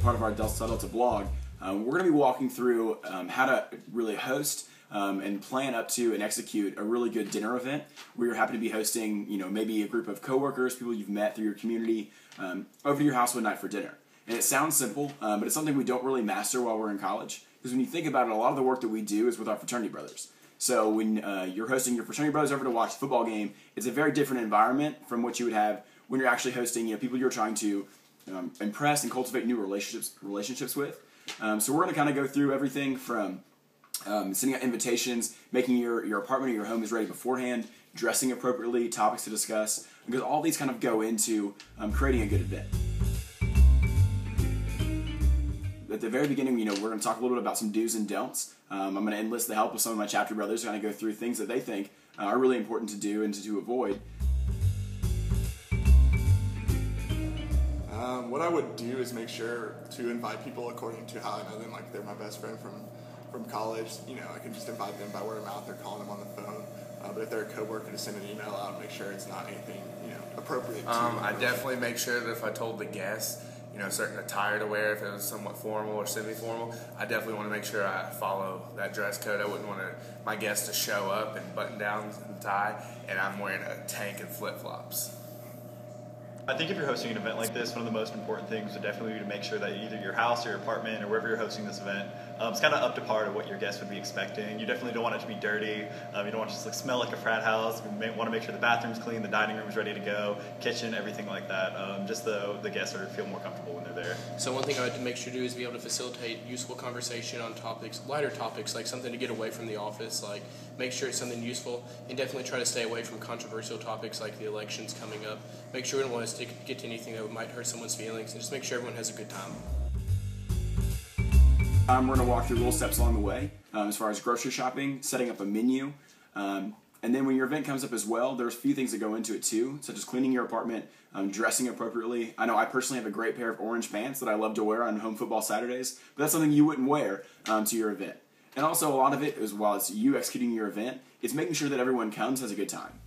part of our Untitled Chapter blog, we're going to be walking through how to really host and plan up to and execute a really good dinner event where you're happy to be hosting, maybe a group of coworkers, people you've met through your community, over to your house one night for dinner. And it sounds simple, but it's something we don't really master while we're in college. Because when you think about it, a lot of the work that we do is with our fraternity brothers. So when you're hosting your fraternity brothers over to watch a football game, it's a very different environment from what you would have when you're actually hosting people you're trying to impress and cultivate new relationships with. So we're going to kind of go through everything from sending out invitations, making your apartment or your home is ready beforehand, dressing appropriately, topics to discuss, because all these kind of go into creating a good event. At the very beginning, we're going to talk a little bit about some do's and don'ts. I'm going to enlist the help of some of my chapter brothers to kind of go through things that they think are really important to do and to avoid. What I would do is make sure to invite people according to how I know them. Like they're my best friend from college. I can just invite them by word of mouth or calling them on the phone. But if they're a coworker, to send an email out and make sure it's not anything appropriate. I definitely make sure that if I told the guests, a certain attire to wear, if it was somewhat formal or semi-formal, I definitely want to make sure I follow that dress code. I wouldn't want my guests to show up in button-downs and tie, and I'm wearing a tank and flip-flops. I think if you're hosting an event like this, one of the most important things would definitely be to make sure that either your house or your apartment or wherever you're hosting this event, it's kind of up to par to what your guests would be expecting. You definitely don't want it to be dirty. You don't want it to just smell like a frat house. You want to make sure the bathroom's clean, the dining room's ready to go, kitchen, everything like that. Just so the guests feel more comfortable when they're there. So one thing I like to make sure to do is be able to facilitate useful conversation on topics, lighter topics, like something to get away from the office, like make sure it's something useful, and definitely try to stay away from controversial topics like the elections coming up. Make sure we don't want to get to anything that might hurt someone's feelings, and just make sure everyone has a good time. We're going to walk through little steps along the way as far as grocery shopping, setting up a menu, and then when your event comes up as well, there's a few things that go into it too, such as cleaning your apartment, dressing appropriately. I know I personally have a great pair of orange pants that I love to wear on home football Saturdays, but that's something you wouldn't wear to your event. And also a lot of it is, while it's you executing your event, it's making sure that everyone comes, has a good time.